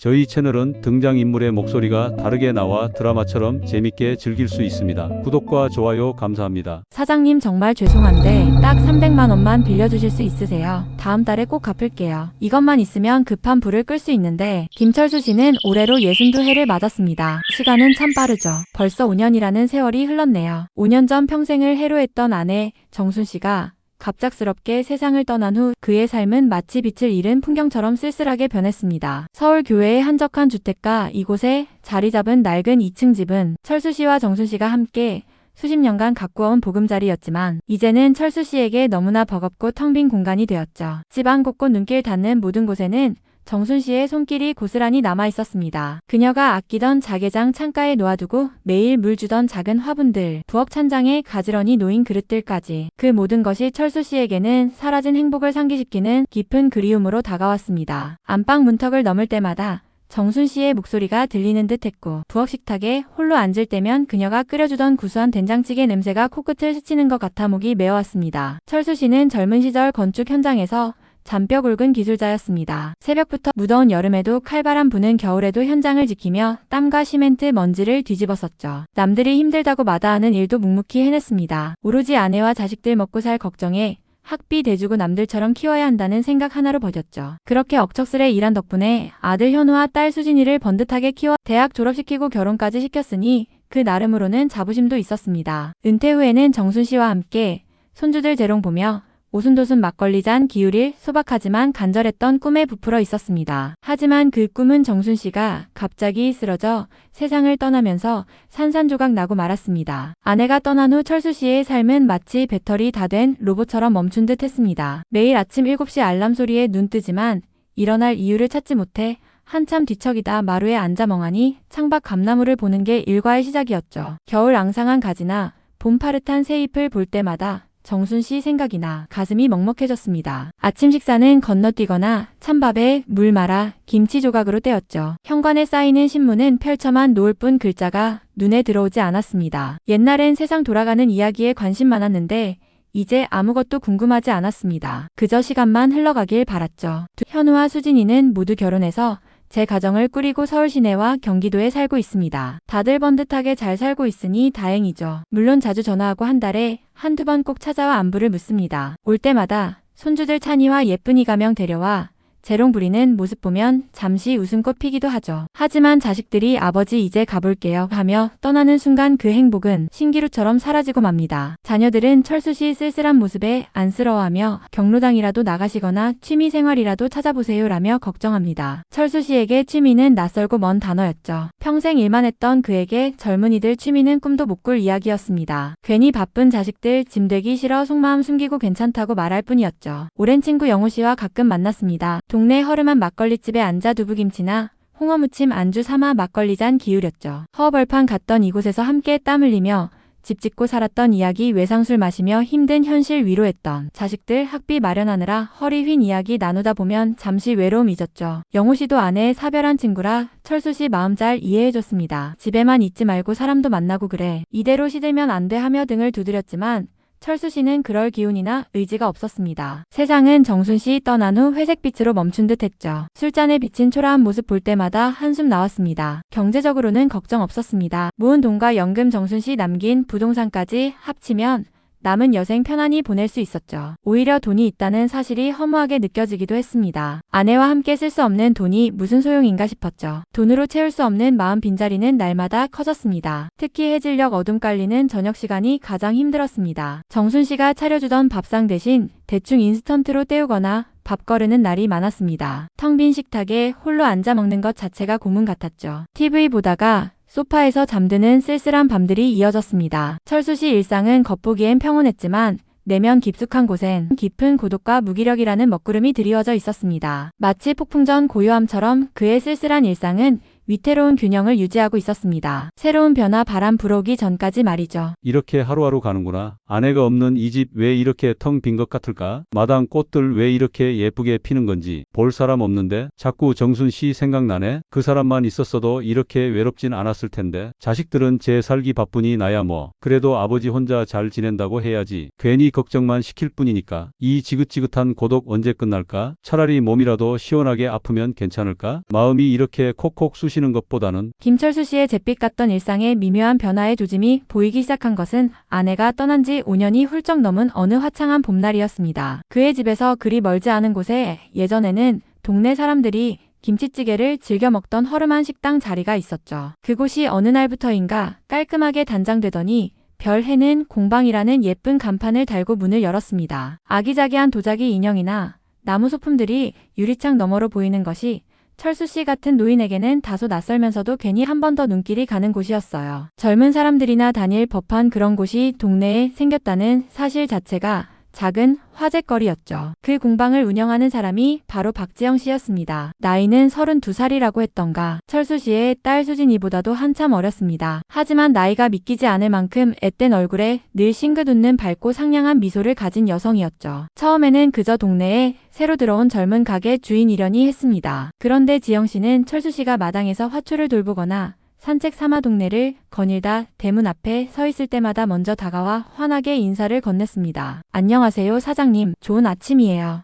저희 채널은 등장인물의 목소리가 다르게 나와 드라마처럼 재밌게 즐길 수 있습니다. 구독과 좋아요 감사합니다. 사장님 정말 죄송한데 딱 300만 원만 빌려주실 수 있으세요? 다음 달에 꼭 갚을게요. 이것만 있으면 급한 불을 끌 수 있는데 김철수 씨는 올해로 62해를 맞았습니다. 시간은 참 빠르죠. 벌써 5년이라는 세월이 흘렀네요. 5년 전 평생을 해로했던 아내 정순 씨가 갑작스럽게 세상을 떠난 후 그의 삶은 마치 빛을 잃은 풍경처럼 쓸쓸하게 변했습니다. 서울 교외의 한적한 주택가 이곳에 자리 잡은 낡은 2층 집은 철수 씨와 정순 씨가 함께 수십 년간 가꾸어온 보금자리였지만 이제는 철수 씨에게 너무나 버겁고 텅 빈 공간이 되었죠. 집 안 곳곳 눈길 닿는 모든 곳에는 정순 씨의 손길이 고스란히 남아 있었습니다. 그녀가 아끼던 자개장 창가에 놓아두고 매일 물 주던 작은 화분들, 부엌 찬장에 가지런히 놓인 그릇들까지 그 모든 것이 철수 씨에게는 사라진 행복을 상기시키는 깊은 그리움으로 다가왔습니다. 안방 문턱을 넘을 때마다 정순 씨의 목소리가 들리는 듯 했고 부엌 식탁에 홀로 앉을 때면 그녀가 끓여주던 구수한 된장찌개 냄새가 코끝을 스치는 것 같아 목이 메어왔습니다. 철수 씨는 젊은 시절 건축 현장에서 잔뼈 굵은 기술자였습니다. 새벽부터 무더운 여름에도 칼바람 부는 겨울에도 현장을 지키며 땀과 시멘트 먼지를 뒤집었었죠. 남들이 힘들다고 마다하는 일도 묵묵히 해냈습니다. 오로지 아내와 자식들 먹고 살 걱정에 학비 대주고 남들처럼 키워야 한다는 생각 하나로 버텼죠. 그렇게 억척스레 일한 덕분에 아들 현우와 딸 수진이를 번듯하게 키워 대학 졸업시키고 결혼까지 시켰으니 그 나름으로는 자부심도 있었습니다. 은퇴 후에는 정순 씨와 함께 손주들 재롱 보며 오순도순 막걸리 잔 기울일 소박하지만 간절했던 꿈에 부풀어 있었습니다. 하지만 그 꿈은 정순 씨가 갑자기 쓰러져 세상을 떠나면서 산산조각 나고 말았습니다. 아내가 떠난 후 철수 씨의 삶은 마치 배터리 다 된 로봇처럼 멈춘 듯 했습니다. 매일 아침 7시 알람 소리에 눈 뜨지만 일어날 이유를 찾지 못해 한참 뒤척이다 마루에 앉아 멍하니 창밖 감나무를 보는 게 일과의 시작이었죠. 겨울 앙상한 가지나 봄 파릇한 새잎을 볼 때마다 정순 씨 생각이 나 가슴이 먹먹해졌습니다. 아침 식사는 건너뛰거나 찬밥에 물 말아 김치 조각으로 때웠죠. 현관에 쌓이는 신문은 펼쳐만 놓을 뿐 글자가 눈에 들어오지 않았습니다. 옛날엔 세상 돌아가는 이야기에 관심 많았는데 이제 아무것도 궁금하지 않았습니다. 그저 시간만 흘러가길 바랐죠. 현우와 수진이는 모두 결혼해서 제 가정을 꾸리고 서울 시내와 경기도에 살고 있습니다. 다들 번듯하게 잘 살고 있으니 다행이죠. 물론 자주 전화하고 한 달에 한두 번 꼭 찾아와 안부를 묻습니다. 올 때마다 손주들 찬이와 예쁜이 가명 데려와 재롱 부리는 모습 보면 잠시 웃음꽃 피기도 하죠. 하지만 자식들이 아버지 이제 가볼게요 하며 떠나는 순간 그 행복은 신기루처럼 사라지고 맙니다. 자녀들은 철수 씨 쓸쓸한 모습에 안쓰러워하며 경로당이라도 나가시거나 취미생활이라도 찾아보세요 라며 걱정합니다. 철수 씨에게 취미는 낯설고 먼 단어였죠. 평생 일만 했던 그에게 젊은이들 취미는 꿈도 못 꿀 이야기였습니다. 괜히 바쁜 자식들 짐되기 싫어 속마음 숨기고 괜찮다고 말할 뿐이었죠. 오랜 친구 영호 씨와 가끔 만났습니다. 동네 허름한 막걸리집에 앉아 두부김치나 홍어무침 안주 삼아 막걸리 잔 기울였죠. 허벌판 갔던 이곳에서 함께 땀 흘리며 집 짓고 살았던 이야기 외상술 마시며 힘든 현실 위로했던 자식들 학비 마련하느라 허리 휜 이야기 나누다 보면 잠시 외로움 잊었죠. 영호 씨도 아내의 사별한 친구라 철수 씨 마음 잘 이해해줬습니다. 집에만 있지 말고 사람도 만나고 그래. 이대로 시들면 안 돼 하며 등을 두드렸지만 철수 씨는 그럴 기운이나 의지가 없었습니다. 세상은 정순 씨 떠난 후 회색빛으로 멈춘 듯 했죠. 술잔에 비친 초라한 모습 볼 때마다 한숨 나왔습니다. 경제적으로는 걱정 없었습니다. 모은 돈과 연금 정순 씨 남긴 부동산까지 합치면 남은 여생 편안히 보낼 수 있었죠. 오히려 돈이 있다는 사실이 허무하게 느껴지기도 했습니다. 아내와 함께 쓸 수 없는 돈이 무슨 소용인가 싶었죠. 돈으로 채울 수 없는 마음 빈자리는 날마다 커졌습니다. 특히 해질녘 어둠 깔리는 저녁 시간이 가장 힘들었습니다. 정순 씨가 차려주던 밥상 대신 대충 인스턴트로 때우거나 밥 거르는 날이 많았습니다. 텅 빈 식탁에 홀로 앉아 먹는 것 자체가 고문 같았죠. TV 보다가 소파에서 잠드는 쓸쓸한 밤들이 이어졌습니다. 철수 씨 일상은 겉보기엔 평온했지만 내면 깊숙한 곳엔 깊은 고독과 무기력이라는 먹구름이 드리워져 있었습니다. 마치 폭풍 전 고요함처럼 그의 쓸쓸한 일상은 위태로운 균형을 유지하고 있었습니다. 새로운 변화 바람 불어오기 전까지 말이죠. 이렇게 하루하루 가는구나. 아내가 없는 이 집 왜 이렇게 텅 빈 것 같을까? 마당 꽃들 왜 이렇게 예쁘게 피는 건지 볼 사람 없는데 자꾸 정순 씨 생각나네. 그 사람만 있었어도 이렇게 외롭진 않았을 텐데. 자식들은 제 살기 바쁘니 나야 뭐. 그래도 아버지 혼자 잘 지낸다고 해야지. 괜히 걱정만 시킬 뿐이니까. 이 지긋지긋한 고독 언제 끝날까? 차라리 몸이라도 시원하게 아프면 괜찮을까? 마음이 이렇게 콕콕 쑤시는 것보다는. 김철수 씨의 잿빛 같던 일상에 미묘한 변화의 조짐이 보이기 시작한 것은 아내가 떠난 지 5년이 훌쩍 넘은 어느 화창한 봄날이었습니다. 그의 집에서 그리 멀지 않은 곳에 예전에는 동네 사람들이 김치찌개를 즐겨 먹던 허름한 식당 자리가 있었죠. 그곳이 어느 날부터인가 깔끔하게 단장되더니 별해는 공방이라는 예쁜 간판을 달고 문을 열었습니다. 아기자기한 도자기 인형이나 나무 소품들이 유리창 너머로 보이는 것이 철수 씨 같은 노인에게는 다소 낯설면서도 괜히 한 번 더 눈길이 가는 곳이었어요. 젊은 사람들이나 다닐 법한 그런 곳이 동네에 생겼다는 사실 자체가 작은 화제거리였죠. 그 공방을 운영하는 사람이 바로 박지영 씨였습니다. 나이는 32살이라고 했던가. 철수 씨의 딸 수진이보다도 한참 어렸습니다. 하지만 나이가 믿기지 않을 만큼 앳된 얼굴에 늘 싱긋 웃는 밝고 상냥한 미소를 가진 여성이었죠. 처음에는 그저 동네에 새로 들어온 젊은 가게 주인이려니 했습니다. 그런데 지영 씨는 철수 씨가 마당에서 화초를 돌보거나 산책 삼아 동네를 거닐다 대문 앞에 서 있을 때마다 먼저 다가와 환하게 인사를 건넸습니다. 안녕하세요 사장님, 좋은 아침이에요.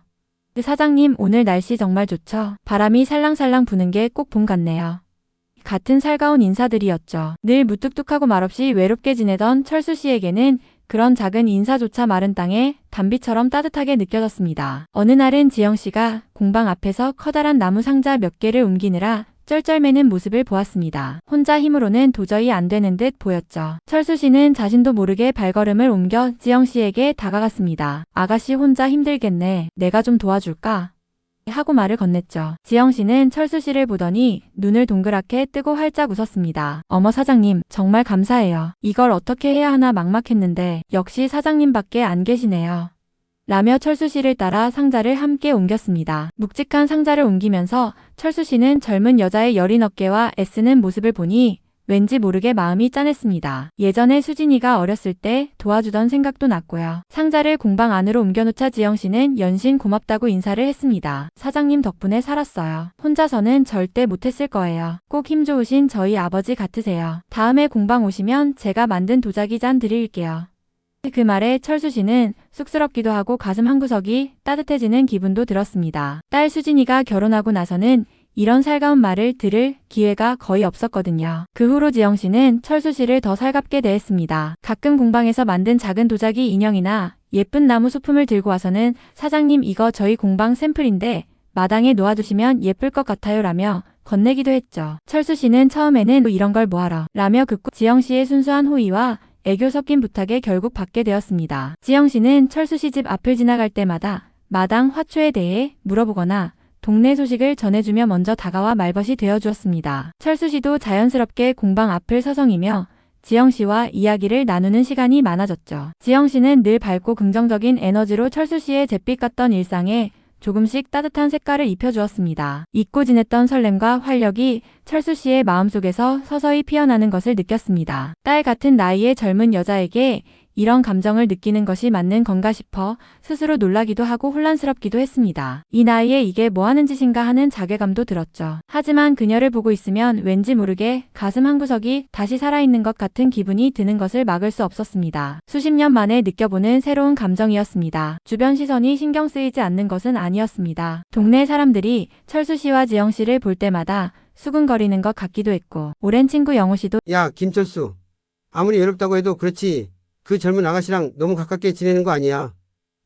사장님 오늘 날씨 정말 좋죠? 바람이 살랑살랑 부는 게 꼭 봄 같네요. 같은 살가운 인사들이었죠. 늘 무뚝뚝하고 말없이 외롭게 지내던 철수 씨에게는 그런 작은 인사조차 마른 땅에 단비처럼 따뜻하게 느껴졌습니다. 어느 날은 지영 씨가 공방 앞에서 커다란 나무 상자 몇 개를 옮기느라 쩔쩔매는 모습을 보았습니다. 혼자 힘으로는 도저히 안 되는 듯 보였죠. 철수 씨는 자신도 모르게 발걸음을 옮겨 지영 씨에게 다가갔습니다. 아가씨 혼자 힘들겠네. 내가 좀 도와줄까? 하고 말을 건넸죠. 지영 씨는 철수 씨를 보더니 눈을 동그랗게 뜨고 활짝 웃었습니다. 어머 사장님, 정말 감사해요. 이걸 어떻게 해야 하나 막막했는데 역시 사장님밖에 안 계시네요. 라며 철수 씨를 따라 상자를 함께 옮겼습니다. 묵직한 상자를 옮기면서 철수 씨는 젊은 여자의 여린 어깨와 애쓰는 모습을 보니 왠지 모르게 마음이 짠했습니다. 예전에 수진이가 어렸을 때 도와주던 생각도 났고요. 상자를 공방 안으로 옮겨놓자 지영 씨는 연신 고맙다고 인사를 했습니다. 사장님 덕분에 살았어요. 혼자서는 절대 못했을 거예요. 꼭 힘 좋으신 저희 아버지 같으세요. 다음에 공방 오시면 제가 만든 도자기 잔 드릴게요. 그 말에 철수 씨는 쑥스럽기도 하고 가슴 한구석이 따뜻해지는 기분도 들었습니다. 딸 수진이가 결혼하고 나서는 이런 살가운 말을 들을 기회가 거의 없었거든요. 그 후로 지영 씨는 철수 씨를 더 살갑게 대했습니다. 가끔 공방에서 만든 작은 도자기 인형이나 예쁜 나무 소품을 들고 와서는 사장님 이거 저희 공방 샘플인데 마당에 놓아두시면 예쁠 것 같아요 라며 건네기도 했죠. 철수 씨는 처음에는 이런 걸 뭐하러 라며 긋고 지영 씨의 순수한 호의와 애교 섞인 부탁에 결국 받게 되었습니다. 지영 씨는 철수 씨 집 앞을 지나갈 때마다 마당 화초에 대해 물어보거나 동네 소식을 전해주며 먼저 다가와 말벗이 되어주었습니다. 철수 씨도 자연스럽게 공방 앞을 서성이며 지영 씨와 이야기를 나누는 시간이 많아졌죠. 지영 씨는 늘 밝고 긍정적인 에너지로 철수 씨의 잿빛 같던 일상에 조금씩 따뜻한 색깔을 입혀주었습니다. 잊고 지냈던 설렘과 활력이 철수 씨의 마음속에서 서서히 피어나는 것을 느꼈습니다. 딸 같은 나이의 젊은 여자에게 이런 감정을 느끼는 것이 맞는 건가 싶어 스스로 놀라기도 하고 혼란스럽기도 했습니다. 이 나이에 이게 뭐 하는 짓인가 하는 자괴감도 들었죠. 하지만 그녀를 보고 있으면 왠지 모르게 가슴 한구석이 다시 살아있는 것 같은 기분이 드는 것을 막을 수 없었습니다. 수십 년 만에 느껴보는 새로운 감정이었습니다. 주변 시선이 신경 쓰이지 않는 것은 아니었습니다. 동네 사람들이 철수 씨와 지영 씨를 볼 때마다 수근거리는 것 같기도 했고 오랜 친구 영호 씨도 야, 김철수. 아무리 외롭다고 해도 그렇지. 그 젊은 아가씨랑 너무 가깝게 지내는 거 아니야.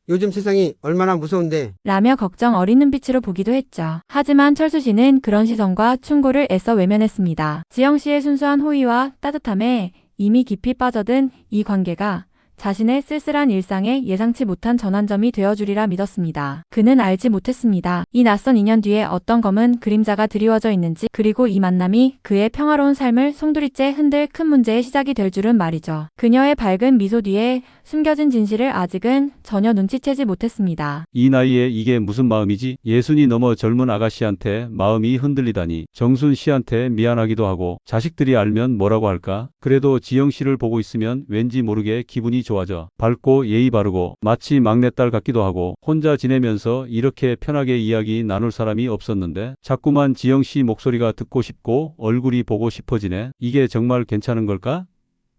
요즘 세상이 얼마나 무서운데. 라며 걱정 어린 눈빛으로 보기도 했죠. 하지만 철수 씨는 그런 시선과 충고를 애써 외면했습니다. 지영 씨의 순수한 호의와 따뜻함에 이미 깊이 빠져든 이 관계가 자신의 쓸쓸한 일상에 예상치 못한 전환점이 되어주리라 믿었습니다. 그는 알지 못했습니다. 이 낯선 인연 뒤에 어떤 검은 그림자가 드리워져 있는지, 그리고 이 만남이 그의 평화로운 삶을 송두리째 흔들 큰 문제의 시작이 될 줄은 말이죠. 그녀의 밝은 미소 뒤에 숨겨진 진실을 아직은 전혀 눈치채지 못했습니다. 이 나이에 이게 무슨 마음이지? 예순이 넘어 젊은 아가씨한테 마음이 흔들리다니. 정순 씨한테 미안하기도 하고 자식들이 알면 뭐라고 할까? 그래도 지영 씨를 보고 있으면 왠지 모르게 기분이 좋아져. 밝고 예의 바르고 마치 막내딸 같기도 하고 혼자 지내면서 이렇게 편하게 이야기 나눌 사람이 없었는데 자꾸만 지영 씨 목소리가 듣고 싶고 얼굴이 보고 싶어지네. 이게 정말 괜찮은 걸까?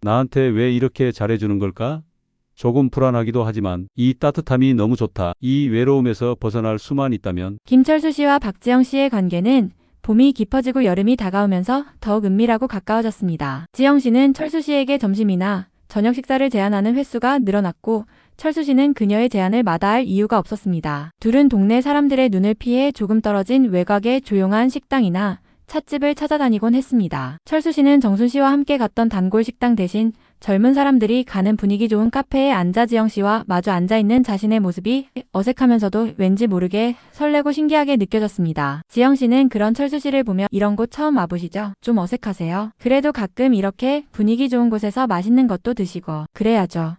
나한테 왜 이렇게 잘해주는 걸까? 조금 불안하기도 하지만 이 따뜻함이 너무 좋다. 이 외로움에서 벗어날 수만 있다면. 김철수 씨와 박지영 씨의 관계는 봄이 깊어지고 여름이 다가오면서 더욱 은밀하고 가까워졌습니다. 지영 씨는 철수 씨에게 점심이나 저녁 식사를 제안하는 횟수가 늘어났고 철수 씨는 그녀의 제안을 마다할 이유가 없었습니다. 둘은 동네 사람들의 눈을 피해 조금 떨어진 외곽의 조용한 식당이나 찻집을 찾아다니곤 했습니다. 철수 씨는 정순 씨와 함께 갔던 단골 식당 대신 젊은 사람들이 가는 분위기 좋은 카페에 앉아 지영 씨와 마주 앉아있는 자신의 모습이 어색하면서도 왠지 모르게 설레고 신기하게 느껴졌습니다. 지영 씨는 그런 철수 씨를 보며 이런 곳 처음 와보시죠? 좀 어색하세요? 그래도 가끔 이렇게 분위기 좋은 곳에서 맛있는 것도 드시고 그래야죠.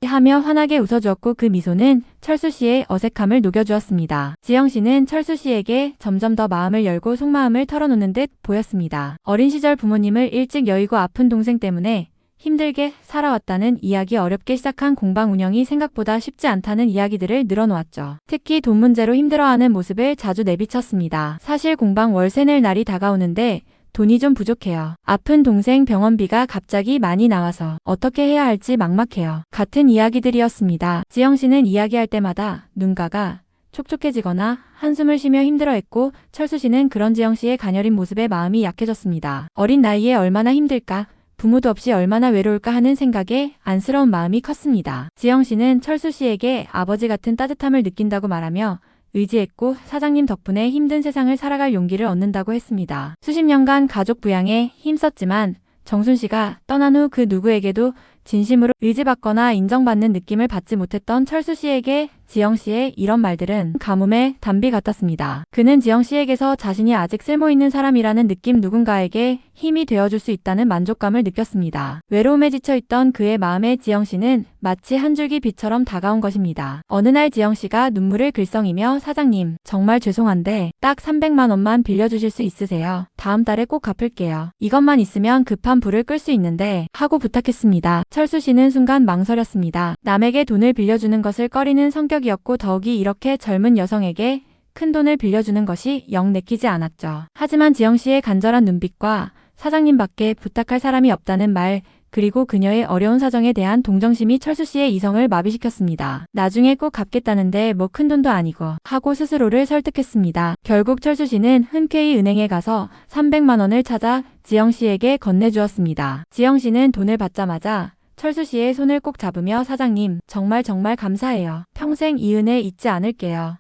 하며 환하게 웃어주었고 그 미소는 철수 씨의 어색함을 녹여주었습니다. 지영 씨는 철수 씨에게 점점 더 마음을 열고 속마음을 털어놓는 듯 보였습니다. 어린 시절 부모님을 일찍 여의고 아픈 동생 때문에 힘들게 살아왔다는 이야기, 어렵게 시작한 공방 운영이 생각보다 쉽지 않다는 이야기들을 늘어놓았죠. 특히 돈 문제로 힘들어하는 모습을 자주 내비쳤습니다. 사실 공방 월세 낼 날이 다가오는데 돈이 좀 부족해요. 아픈 동생 병원비가 갑자기 많이 나와서 어떻게 해야 할지 막막해요. 같은 이야기들이었습니다. 지영 씨는 이야기할 때마다 눈가가 촉촉해지거나 한숨을 쉬며 힘들어했고 철수 씨는 그런 지영 씨의 가녀린 모습에 마음이 약해졌습니다. 어린 나이에 얼마나 힘들까? 부모도 없이 얼마나 외로울까 하는 생각에 안쓰러운 마음이 컸습니다. 지영 씨는 철수 씨에게 아버지 같은 따뜻함을 느낀다고 말하며 의지했고 사장님 덕분에 힘든 세상을 살아갈 용기를 얻는다고 했습니다. 수십 년간 가족 부양에 힘썼지만 정순 씨가 떠난 후 그 누구에게도 진심으로 의지받거나 인정받는 느낌을 받지 못했던 철수 씨에게 지영 씨의 이런 말들은 가뭄의 단비 같았습니다. 그는 지영 씨에게서 자신이 아직 쓸모있는 사람이라는 느낌, 누군가에게 힘이 되어줄 수 있다는 만족감을 느꼈습니다. 외로움에 지쳐있던 그의 마음에 지영 씨는 마치 한 줄기 빛처럼 다가온 것입니다. 어느 날 지영 씨가 눈물을 글썽이며 사장님, 정말 죄송한데 딱 300만 원만 빌려주실 수 있으세요? 다음 달에 꼭 갚을게요. 이것만 있으면 급한 불을 끌 수 있는데 하고 부탁했습니다. 철수 씨는 순간 망설였습니다. 남에게 돈을 빌려주는 것을 꺼리는 성격이었고 더욱이 이렇게 젊은 여성에게 큰 돈을 빌려주는 것이 영 내키지 않았죠. 하지만 지영 씨의 간절한 눈빛과 사장님밖에 부탁할 사람이 없다는 말, 그리고 그녀의 어려운 사정에 대한 동정심이 철수 씨의 이성을 마비시켰습니다. 나중에 꼭 갚겠다는데 뭐 큰 돈도 아니고 하고 스스로를 설득했습니다. 결국 철수 씨는 흔쾌히 은행에 가서 300만 원을 찾아 지영 씨에게 건네주었습니다. 지영 씨는 돈을 받자마자 철수 씨의 손을 꼭 잡으며 사장님, 정말 감사해요. 평생 이 은혜 잊지 않을게요.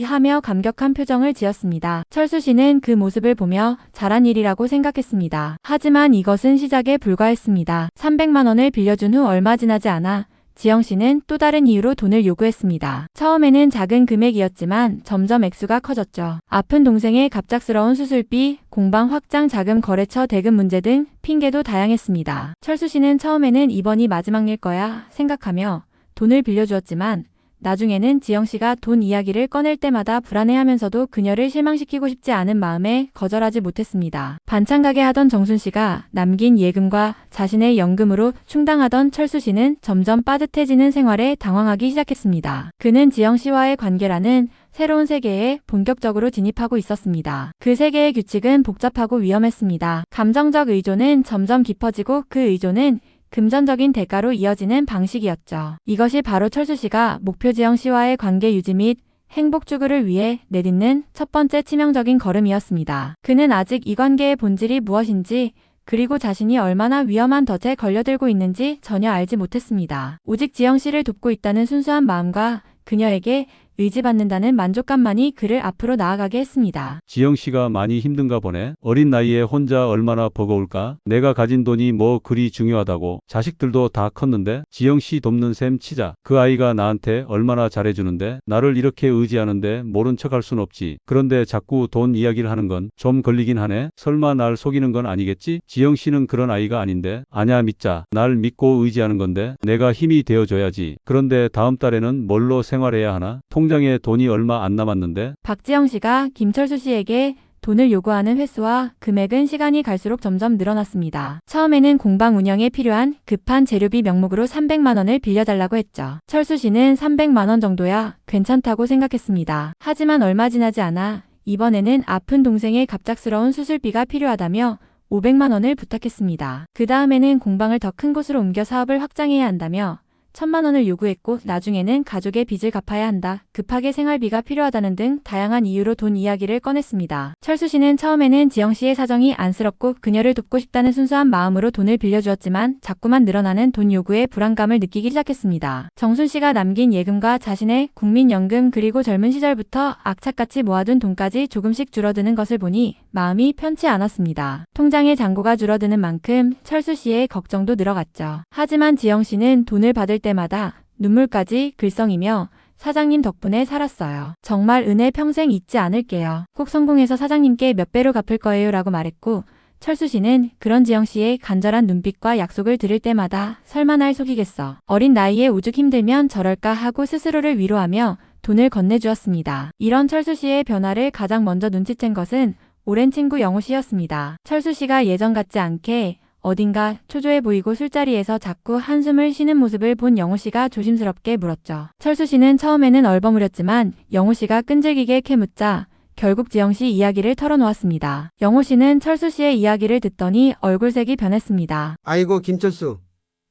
하며 감격한 표정을 지었습니다. 철수 씨는 그 모습을 보며 잘한 일이라고 생각했습니다. 하지만 이것은 시작에 불과했습니다. 300만 원을 빌려준 후 얼마 지나지 않아 지영 씨는 또 다른 이유로 돈을 요구했습니다. 처음에는 작은 금액이었지만 점점 액수가 커졌죠. 아픈 동생의 갑작스러운 수술비, 공방 확장 자금, 거래처 대금 문제 등 핑계도 다양했습니다. 철수 씨는 처음에는 이번이 마지막일 거야 생각하며 돈을 빌려주었지만 나중에는 지영 씨가 돈 이야기를 꺼낼 때마다 불안해하면서도 그녀를 실망시키고 싶지 않은 마음에 거절하지 못했습니다. 반찬 가게 하던 정순 씨가 남긴 예금과 자신의 연금으로 충당하던 철수 씨는 점점 빠듯해지는 생활에 당황하기 시작했습니다. 그는 지영 씨와의 관계라는 새로운 세계에 본격적으로 진입하고 있었습니다. 그 세계의 규칙은 복잡하고 위험했습니다. 감정적 의존은 점점 깊어지고 그 의존은 금전적인 대가로 이어지는 방식이었죠. 이것이 바로 철수 씨가 목표 지영 씨와의 관계 유지 및 행복 추구를 위해 내딛는 첫 번째 치명적인 걸음이었습니다. 그는 아직 이 관계의 본질이 무엇인지, 그리고 자신이 얼마나 위험한 덫에 걸려들고 있는지 전혀 알지 못했습니다. 오직 지영 씨를 돕고 있다는 순수한 마음과 그녀에게 의지받는다는 만족감만이 그를 앞으로 나아가게 했습니다. 지영 씨가 많이 힘든가 보네. 어린 나이에 혼자 얼마나 버거울까? 내가 가진 돈이 뭐 그리 중요하다고. 자식들도 다 컸는데 지영 씨 돕는 셈 치자. 그 아이가 나한테 얼마나 잘해주는데 나를 이렇게 의지하는데 모른 척할 순 없지. 그런데 자꾸 돈 이야기를 하는 건 좀 걸리긴 하네. 설마 날 속이는 건 아니겠지? 지영 씨는 그런 아이가 아닌데. 아냐 믿자. 날 믿고 의지하는 건데 내가 힘이 되어줘야지. 그런데 다음 달에는 뭘로 생활해야 하나? 통장에 돈이 얼마 안 남았는데. 박지영 씨가 김철수 씨에게 돈을 요구하는 횟수와 금액은 시간이 갈수록 점점 늘어났습니다. 처음에는 공방 운영에 필요한 급한 재료비 명목으로 300만 원을 빌려달라고 했죠. 철수 씨는 300만 원 정도야 괜찮다고 생각했습니다. 하지만 얼마 지나지 않아 이번에는 아픈 동생의 갑작스러운 수술비가 필요하다며 500만 원을 부탁했습니다. 그 다음에는 공방을 더 큰 곳으로 옮겨 사업을 확장해야 한다며 1000만 원을 요구했고 나중에는 가족의 빚을 갚아야 한다. 급하게 생활비가 필요하다는 등 다양한 이유로 돈 이야기를 꺼냈습니다. 철수 씨는 처음에는 지영 씨의 사정이 안쓰럽고 그녀를 돕고 싶다는 순수한 마음으로 돈을 빌려주었지만 자꾸만 늘어나는 돈 요구에 불안감을 느끼기 시작했습니다. 정순 씨가 남긴 예금과 자신의 국민연금 그리고 젊은 시절부터 악착같이 모아둔 돈까지 조금씩 줄어드는 것을 보니 마음이 편치 않았습니다. 통장의 잔고가 줄어드는 만큼 철수 씨의 걱정도 늘어갔죠. 하지만 지영 씨는 돈을 받을 때마다 눈물까지 글썽이며 사장님 덕분에 살았어요. 정말 은혜 평생 잊지 않을게요. 꼭 성공해서 사장님께 몇 배로 갚을 거예요 라고 말했고 철수 씨는 그런 지영 씨의 간절한 눈빛과 약속을 들을 때마다 설마 날 속이겠어. 어린 나이에 오죽 힘들면 저럴까 하고 스스로를 위로하며 돈을 건네주었습니다. 이런 철수 씨의 변화를 가장 먼저 눈치챈 것은 오랜 친구 영호 씨였습니다. 철수 씨가 예전 같지 않게 어딘가 초조해 보이고 술자리에서 자꾸 한숨을 쉬는 모습을 본 영호 씨가 조심스럽게 물었죠. 철수 씨는 처음에는 얼버무렸지만 영호 씨가 끈질기게 캐묻자 결국 지영 씨 이야기를 털어놓았습니다. 영호 씨는 철수 씨의 이야기를 듣더니 얼굴색이 변했습니다. 아이고 김철수,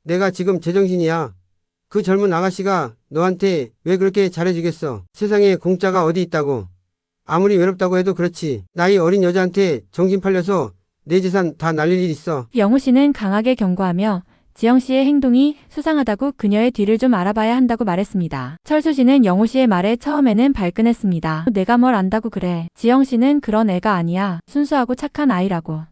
내가 지금 제정신이야. 그 젊은 아가씨가 너한테 왜 그렇게 잘해주겠어. 세상에 공짜가 어디 있다고. 아무리 외롭다고 해도 그렇지. 나이 어린 여자한테 정신 팔려서 내 재산 다 날릴 일 있어. 영호 씨는 강하게 경고하며 지영 씨의 행동이 수상하다고 그녀의 뒤를 좀 알아봐야 한다고 말했습니다. 철수 씨는 영호 씨의 말에 처음에는 발끈했습니다. 내가 뭘 안다고 그래. 지영 씨는 그런 애가 아니야. 순수하고 착한 아이라고.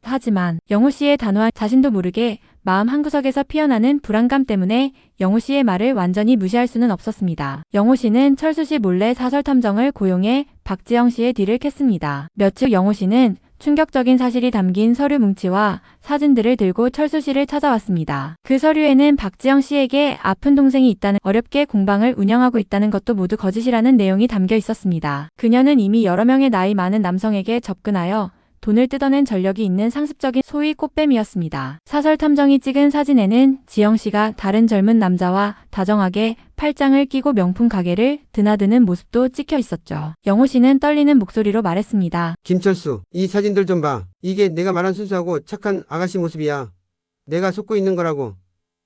하지만 영호 씨의 단호한 자신도 모르게 마음 한구석에서 피어나는 불안감 때문에 영호 씨의 말을 완전히 무시할 수는 없었습니다. 영호 씨는 철수 씨 몰래 사설 탐정을 고용해 박지영 씨의 뒤를 캤습니다. 며칠 후 영호 씨는 충격적인 사실이 담긴 서류 뭉치와 사진들을 들고 철수 씨를 찾아왔습니다. 그 서류에는 박지영 씨에게 아픈 동생이 있다는, 어렵게 공방을 운영하고 있다는 것도 모두 거짓이라는 내용이 담겨 있었습니다. 그녀는 이미 여러 명의 나이 많은 남성에게 접근하여 돈을 뜯어낸 전력이 있는 상습적인 소위 꽃뱀이었습니다. 사설 탐정이 찍은 사진에는 지영 씨가 다른 젊은 남자와 다정하게 팔짱을 끼고 명품 가게를 드나드는 모습도 찍혀 있었죠. 영호 씨는 떨리는 목소리로 말했습니다. 김철수, 이 사진들 좀 봐. 이게 내가 말한 순수하고 착한 아가씨 모습이야. 내가 속고 있는 거라고.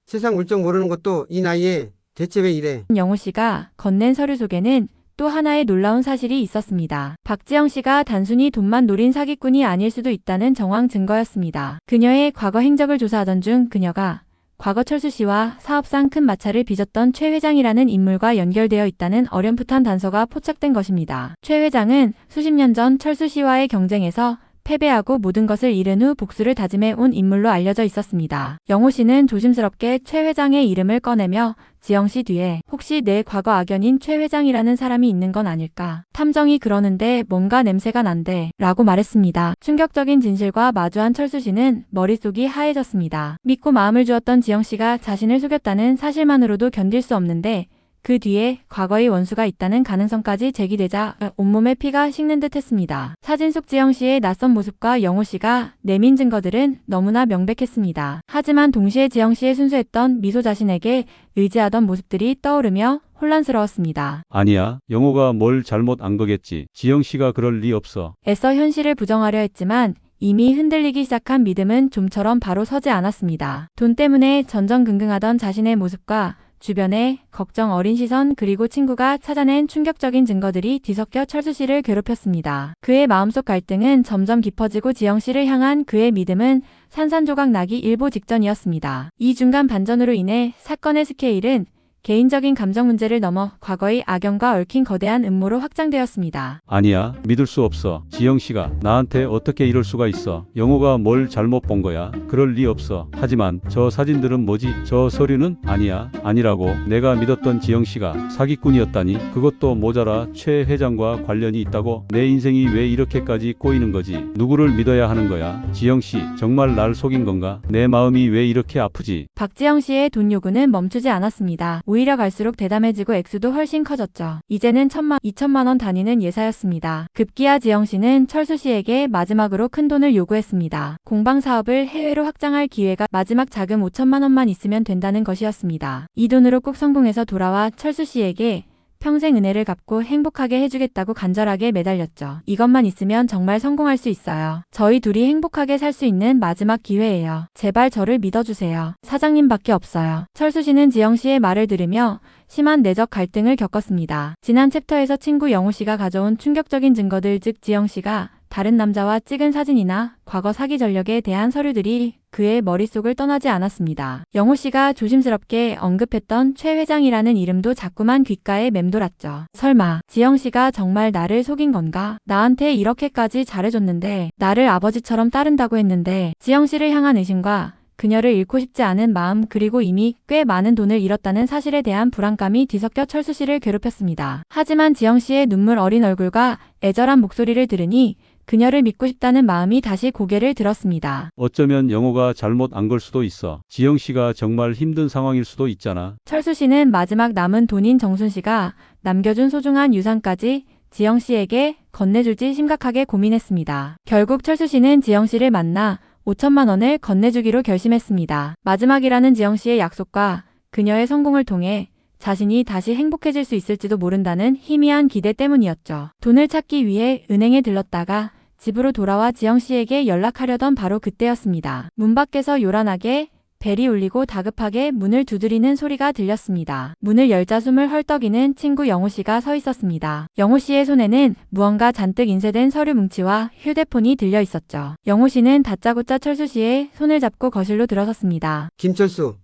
세상 물정 모르는 것도 이 나이에 대체 왜 이래. 영호 씨가 건넨 서류 속에는 또 하나의 놀라운 사실이 있었습니다. 박지영 씨가 단순히 돈만 노린 사기꾼이 아닐 수도 있다는 정황 증거였습니다. 그녀의 과거 행적을 조사하던 중 그녀가 과거 철수 씨와 사업상 큰 마찰을 빚었던 최 회장이라는 인물과 연결되어 있다는 어렴풋한 단서가 포착된 것입니다. 최 회장은 수십 년 전 철수 씨와의 경쟁에서 패배하고 모든 것을 잃은 후 복수를 다짐해 온 인물로 알려져 있었습니다. 영호 씨는 조심스럽게 최 회장의 이름을 꺼내며 지영 씨 뒤에 혹시 내 과거 악연인 최 회장이라는 사람이 있는 건 아닐까? 탐정이 그러는데 뭔가 냄새가 난대 라고 말했습니다. 충격적인 진실과 마주한 철수 씨는 머릿속이 하얘졌습니다. 믿고 마음을 주었던 지영 씨가 자신을 속였다는 사실만으로도 견딜 수 없는데 그 뒤에 과거의 원수가 있다는 가능성까지 제기되자 온몸에 피가 식는 듯 했습니다. 사진 속 지영 씨의 낯선 모습과 영호 씨가 내민 증거들은 너무나 명백했습니다. 하지만 동시에 지영 씨의 순수했던 미소 자신에게 의지하던 모습들이 떠오르며 혼란스러웠습니다. 아니야, 영호가 뭘 잘못 안 거겠지. 지영 씨가 그럴 리 없어. 애써 현실을 부정하려 했지만 이미 흔들리기 시작한 믿음은 좀처럼 바로 서지 않았습니다. 돈 때문에 전전긍긍하던 자신의 모습과 주변의 걱정 어린 시선 그리고 친구가 찾아낸 충격적인 증거들이 뒤섞여 철수 씨를 괴롭혔습니다. 그의 마음속 갈등은 점점 깊어지고 지영 씨를 향한 그의 믿음은 산산조각 나기 일보 직전이었습니다. 이 중간 반전으로 인해 사건의 스케일은 개인적인 감정 문제를 넘어 과거의 악연과 얽힌 거대한 음모로 확장되었습니다. 아니야, 믿을 수 없어. 지영 씨가 나한테 어떻게 이럴 수가 있어. 영호가 뭘 잘못 본 거야. 그럴 리 없어. 하지만 저 사진들은 뭐지? 저 서류는? 아니야, 아니라고. 내가 믿었던 지영 씨가 사기꾼이었다니. 그것도 모자라 최 회장과 관련이 있다고. 내 인생이 왜 이렇게까지 꼬이는 거지? 누구를 믿어야 하는 거야? 지영 씨, 정말 날 속인 건가? 내 마음이 왜 이렇게 아프지? 박지영 씨의 돈 요구는 멈추지 않았습니다. 오히려 갈수록 대담해지고 액수도 훨씬 커졌죠. 이제는 1,000만, 2,000만 원 단위는 예사였습니다. 급기야 지영 씨는 철수 씨에게 마지막으로 큰 돈을 요구했습니다. 공방 사업을 해외로 확장할 기회가 마지막 자금 5,000만 원만 있으면 된다는 것이었습니다. 이 돈으로 꼭 성공해서 돌아와 철수 씨에게 평생 은혜를 갚고 행복하게 해주겠다고 간절하게 매달렸죠. 이것만 있으면 정말 성공할 수 있어요. 저희 둘이 행복하게 살 수 있는 마지막 기회예요. 제발 저를 믿어주세요. 사장님밖에 없어요. 철수 씨는 지영 씨의 말을 들으며 심한 내적 갈등을 겪었습니다. 지난 챕터에서 친구 영호 씨가 가져온 충격적인 증거들, 즉 지영 씨가 다른 남자와 찍은 사진이나 과거 사기 전력에 대한 서류들이 그의 머릿속을 떠나지 않았습니다. 영호 씨가 조심스럽게 언급했던 최 회장이라는 이름도 자꾸만 귓가에 맴돌았죠. 설마 지영 씨가 정말 나를 속인 건가? 나한테 이렇게까지 잘해줬는데, 나를 아버지처럼 따른다고 했는데, 지영 씨를 향한 의심과 그녀를 잃고 싶지 않은 마음, 그리고 이미 꽤 많은 돈을 잃었다는 사실에 대한 불안감이 뒤섞여 철수 씨를 괴롭혔습니다. 하지만 지영 씨의 눈물 어린 얼굴과 애절한 목소리를 들으니 그녀를 믿고 싶다는 마음이 다시 고개를 들었습니다. 어쩌면 영호가 잘못 안 걸 수도 있어. 지영 씨가 정말 힘든 상황일 수도 있잖아. 철수 씨는 마지막 남은 돈인 정순 씨가 남겨준 소중한 유산까지 지영 씨에게 건네줄지 심각하게 고민했습니다. 결국 철수 씨는 지영 씨를 만나 5,000만 원을 건네주기로 결심했습니다. 마지막이라는 지영 씨의 약속과 그녀의 성공을 통해 자신이 다시 행복해질 수 있을지도 모른다는 희미한 기대 때문이었죠. 돈을 찾기 위해 은행에 들렀다가 집으로 돌아와 지영 씨에게 연락하려던 바로 그때였습니다. 문 밖에서 요란하게 벨이 울리고 다급하게 문을 두드리는 소리가 들렸습니다. 문을 열자 숨을 헐떡이는 친구 영호 씨가 서 있었습니다. 영호 씨의 손에는 무언가 잔뜩 인쇄된 서류 뭉치와 휴대폰이 들려 있었죠. 영호 씨는 다짜고짜 철수 씨의 손을 잡고 거실로 들어섰습니다. 김철수,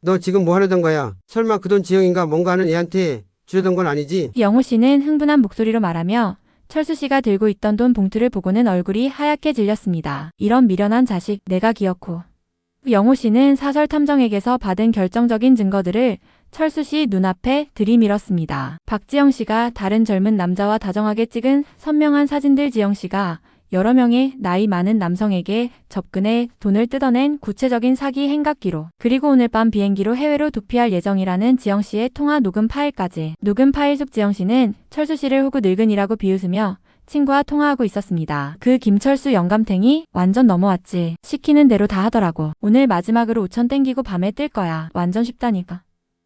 너 지금 뭐 하려던 거야? 설마 그 돈 지영인가 뭔가 하는 애한테 주려던 건 아니지? 영호 씨는 흥분한 목소리로 말하며 철수 씨가 들고 있던 돈 봉투를 보고는 얼굴이 하얗게 질렸습니다. 이런 미련한 자식, 내가 기어코. 영호 씨는 사설 탐정에게서 받은 결정적인 증거들을 철수 씨 눈앞에 들이밀었습니다. 박지영 씨가 다른 젊은 남자와 다정하게 찍은 선명한 사진들, 지영 씨가 여러 명의 나이 많은 남성에게 접근해 돈을 뜯어낸 구체적인 사기 행각 기록, 그리고 오늘 밤 비행기로 해외로 도피할 예정이라는 지영 씨의 통화 녹음 파일까지. 녹음 파일 속 지영 씨는 철수 씨를 호구 늙은이라고 비웃으며 친구와 통화하고 있었습니다. 그 김철수 영감탱이 완전 넘어왔지. 시키는 대로 다 하더라고. 오늘 마지막으로 5천 땡기고 밤에 뜰 거야. 완전 쉽다니까.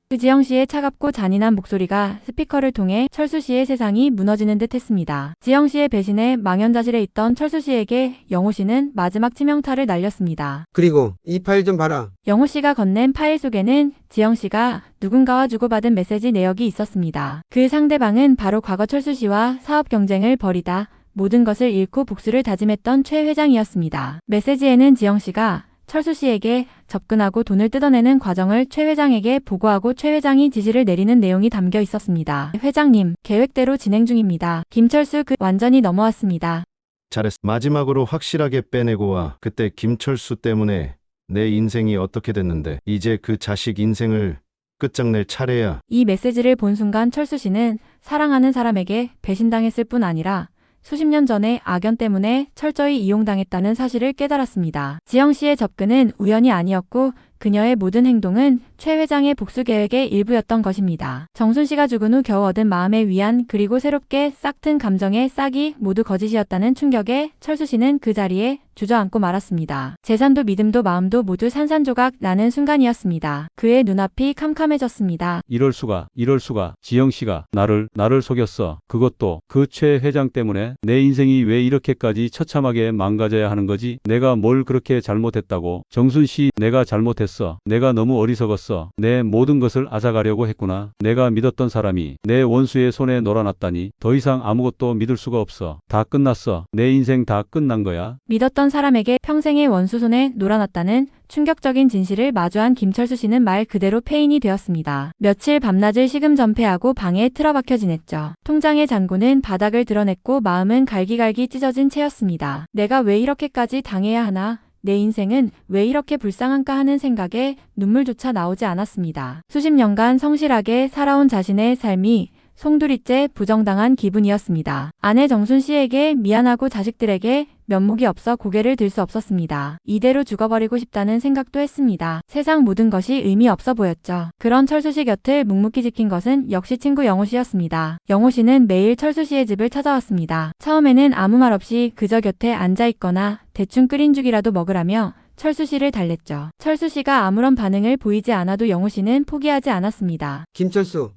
그 지영 씨의 차갑고 잔인한 목소리가 스피커를 통해 철수 씨의 세상이 무너지는 듯 했습니다. 지영 씨의 배신에 망연자실해 있던 철수 씨에게 영호 씨는 마지막 치명타를 날렸습니다. 그리고 이 파일 좀 봐라. 영호 씨가 건넨 파일 속에는 지영 씨가 누군가와 주고받은 메시지 내역이 있었습니다. 그 상대방은 바로 과거 철수 씨와 사업 경쟁을 벌이다 모든 것을 잃고 복수를 다짐했던 최 회장이었습니다. 메시지에는 지영 씨가 철수 씨에게 접근하고 돈을 뜯어내는 과정을 최 회장에게 보고하고 최 회장이 지시를 내리는 내용이 담겨 있었습니다. 회장님, 계획대로 진행 중입니다. 김철수 완전히 넘어왔습니다. 잘했어. 마지막으로 확실하게 빼내고 와. 그때 김철수 때문에 내 인생이 어떻게 됐는데 이제 그 자식 인생을 끝장낼 차례야. 이 메시지를 본 순간 철수 씨는 사랑하는 사람에게 배신당했을 뿐 아니라 수십 년 전에 악연 때문에 철저히 이용당했다는 사실을 깨달았습니다. 지영 씨의 접근은 우연이 아니었고 그녀의 모든 행동은 최 회장의 복수 계획의 일부였던 것입니다. 정순 씨가 죽은 후 겨우 얻은 마음의 위안, 그리고 새롭게 싹튼 감정의 싹이 모두 거짓이었다는 충격에 철수 씨는 그 자리에 주저앉고 말았습니다. 재산도 믿음도 마음도 모두 산산조각 나는 순간이었습니다. 그의 눈앞이 캄캄해졌습니다. 이럴 수가. 지영 씨가 나를 속였어. 그것도 그 최 회장 때문에. 내 인생이 왜 이렇게까지 처참하게 망가져야 하는 거지? 내가 뭘 그렇게 잘못했다고? 정순 씨, 내가 잘못했어. 그랬어. 내가 너무 어리석었어. 내 모든 것을 앗아가려고 했구나. 내가 믿었던 사람이 내 원수의 손에 놀아났다니 더 이상 아무것도 믿을 수가 없어. 다 끝났어. 내 인생 다 끝난 거야. 믿었던 사람에게 평생의 원수 손에 놀아났다는 충격적인 진실을 마주한 김철수 씨는 말 그대로 폐인이 되었습니다. 며칠 밤낮을 시금전폐하고 방에 틀어박혀 지냈죠. 통장의 잔고는 바닥을 드러냈고 마음은 갈기갈기 찢어진 채였습니다. 내가 왜 이렇게까지 당해야 하나? 내 인생은 왜 이렇게 불쌍한가 하는 생각에 눈물조차 나오지 않았습니다. 수십 년간 성실하게 살아온 자신의 삶이 송두리째 부정당한 기분이었습니다. 아내 정순 씨에게 미안하고 자식들에게 면목이 없어 고개를 들 수 없었습니다. 이대로 죽어버리고 싶다는 생각도 했습니다. 세상 모든 것이 의미 없어 보였죠. 그런 철수 씨 곁을 묵묵히 지킨 것은 역시 친구 영호 씨였습니다. 영호 씨는 매일 철수 씨의 집을 찾아왔습니다. 처음에는 아무 말 없이 그저 곁에 앉아있거나 대충 끓인 죽이라도 먹으라며 철수 씨를 달랬죠. 철수 씨가 아무런 반응을 보이지 않아도 영호 씨는 포기하지 않았습니다. 김철수,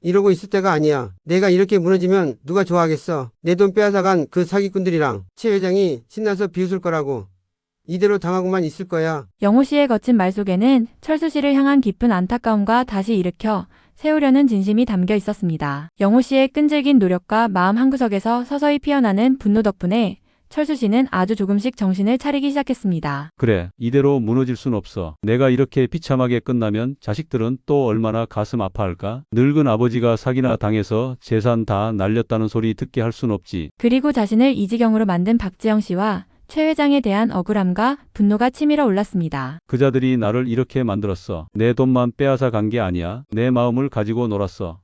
이러고 있을 때가 아니야. 내가 이렇게 무너지면 누가 좋아하겠어. 내 돈 빼앗아간 그 사기꾼들이랑 최 회장이 신나서 비웃을 거라고. 이대로 당하고만 있을 거야. 영호 씨의 거친 말 속에는 철수 씨를 향한 깊은 안타까움과 다시 일으켜 세우려는 진심이 담겨 있었습니다. 영호 씨의 끈질긴 노력과 마음 한구석에서 서서히 피어나는 분노 덕분에 철수 씨는 아주 조금씩 정신을 차리기 시작했습니다. 그래, 이대로 무너질 순 없어. 내가 이렇게 비참하게 끝나면 자식들은 또 얼마나 가슴 아파할까? 늙은 아버지가 사기나 당해서 재산 다 날렸다는 소리 듣게 할 순 없지. 그리고 자신을 이 지경으로 만든 박지영 씨와 최 회장에 대한 억울함과 분노가 치밀어 올랐습니다. 그자들이 나를 이렇게 만들었어. 내 돈만 빼앗아 간 게 아니야. 내 마음을 가지고 놀았어.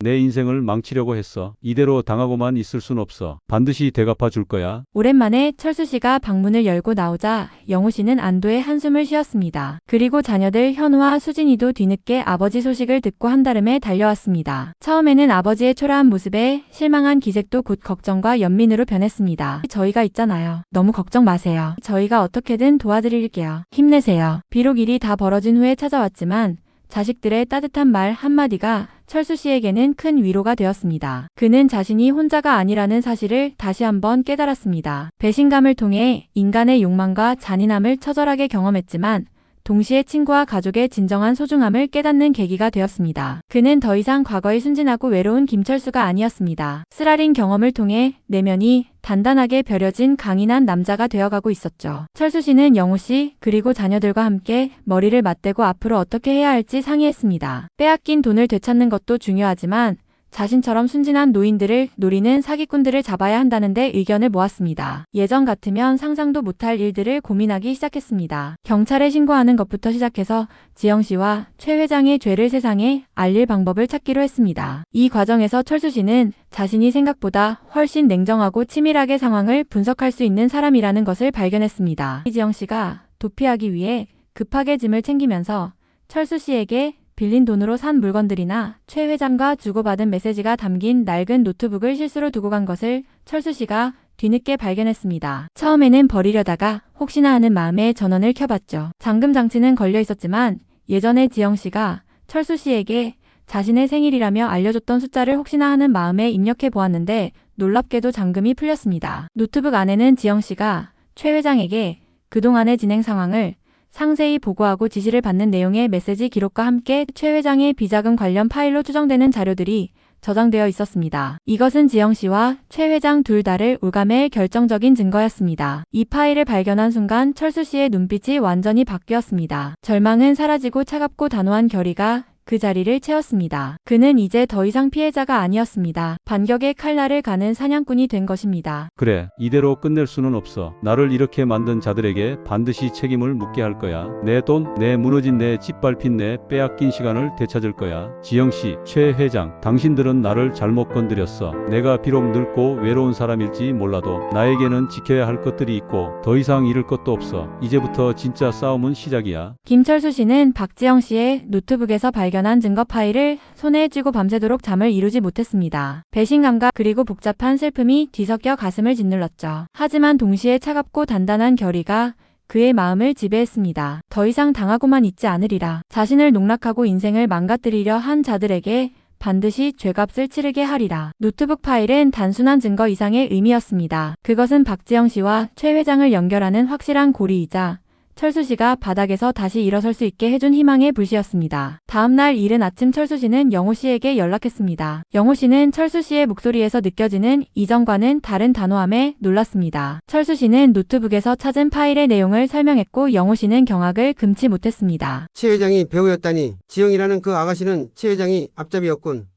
내 인생을 망치려고 했어. 이대로 당하고만 있을 순 없어. 반드시 되갚아 줄 거야. 오랜만에 철수 씨가 방문을 열고 나오자 영호 씨는 안도의 한숨을 쉬었습니다. 그리고 자녀들 현우와 수진이도 뒤늦게 아버지 소식을 듣고 한달음에 달려왔습니다. 처음에는 아버지의 초라한 모습에 실망한 기색도 곧 걱정과 연민으로 변했습니다. 저희가 있잖아요. 너무 걱정 마세요. 저희가 어떻게든 도와드릴게요. 힘내세요. 비록 일이 다 벌어진 후에 찾아왔지만 자식들의 따뜻한 말 한마디가 철수 씨에게는 큰 위로가 되었습니다. 그는 자신이 혼자가 아니라는 사실을 다시 한번 깨달았습니다. 배신감을 통해 인간의 욕망과 잔인함을 처절하게 경험했지만 동시에 친구와 가족의 진정한 소중함을 깨닫는 계기가 되었습니다. 그는 더 이상 과거에 순진하고 외로운 김철수가 아니었습니다. 쓰라린 경험을 통해 내면이 단단하게 벼려진 강인한 남자가 되어가고 있었죠. 철수 씨는 영호 씨 그리고 자녀들과 함께 머리를 맞대고 앞으로 어떻게 해야 할지 상의했습니다. 빼앗긴 돈을 되찾는 것도 중요하지만 자신처럼 순진한 노인들을 노리는 사기꾼들을 잡아야 한다는 데 의견을 모았습니다. 예전 같으면 상상도 못할 일들을 고민하기 시작했습니다. 경찰에 신고하는 것부터 시작해서 지영 씨와 최 회장의 죄를 세상에 알릴 방법을 찾기로 했습니다. 이 과정에서 철수 씨는 자신이 생각보다 훨씬 냉정하고 치밀하게 상황을 분석할 수 있는 사람이라는 것을 발견했습니다. 지영 씨가 도피하기 위해 급하게 짐을 챙기면서 철수 씨에게 빌린 돈으로 산 물건들이나 최 회장과 주고받은 메시지가 담긴 낡은 노트북을 실수로 두고 간 것을 철수 씨가 뒤늦게 발견했습니다. 처음에는 버리려다가 혹시나 하는 마음에 전원을 켜봤죠. 잠금 장치는 걸려 있었지만 예전에 지영 씨가 철수 씨에게 자신의 생일이라며 알려줬던 숫자를 혹시나 하는 마음에 입력해 보았는데 놀랍게도 잠금이 풀렸습니다. 노트북 안에는 지영 씨가 최 회장에게 그동안의 진행 상황을 상세히 보고하고 지시를 받는 내용의 메시지 기록과 함께 최 회장의 비자금 관련 파일로 추정되는 자료들이 저장되어 있었습니다. 이것은 지영 씨와 최 회장 둘 다를 올가매일 결정적인 증거였습니다. 이 파일을 발견한 순간 철수 씨의 눈빛이 완전히 바뀌었습니다. 절망은 사라지고 차갑고 단호한 결의가 그 자리를 채웠습니다. 그는 이제 더 이상 피해자가 아니었습니다. 반격의 칼날을 가는 사냥꾼이 된 것입니다. 그래, 이대로 끝낼 수는 없어. 나를 이렇게 만든 자들에게 반드시 책임을 묻게 할 거야. 내 돈, 내 무너진 내 짓밟힌 내 빼앗긴 시간을 되찾을 거야. 지영씨, 최 회장, 당신들은 나를 잘못 건드렸어. 내가 비록 늙고 외로운 사람일지 몰라도 나에게는 지켜야 할 것들이 있고 더 이상 잃을 것도 없어. 이제부터 진짜 싸움은 시작이야. 김철수 씨는 박지영 씨의 노트북에서 발견한 증거 파일을 손에 쥐고 밤새도록 잠을 이루지 못했습니다. 배신감과 그리고 복잡한 슬픔이 뒤섞여 가슴을 짓눌렀죠. 하지만 동시에 차갑고 단단한 결의가 그의 마음을 지배했습니다. 더 이상 당하고만 있지 않으리라. 자신을 농락하고 인생을 망가뜨리려 한 자들에게 반드시 죄값을 치르게 하리라. 노트북 파일은 단순한 증거 이상의 의미였습니다. 그것은 박지영 씨와 최 회장을 연결하는 확실한 고리이자 철수 씨가 바닥에서 다시 일어설 수 있게 해준 희망의 불씨였습니다. 다음날 이른 아침 철수 씨는 영호 씨에게 연락했습니다. 영호 씨는 철수 씨의 목소리에서 느껴지는 이전과는 다른 단호함에 놀랐습니다. 철수 씨는 노트북에서 찾은 파일의 내용을 설명했고 영호 씨는 경악을 금치 못했습니다. 최 회장이 배우였다니. 지영이라는 그 아가씨는 최 회장이 앞잡이였군.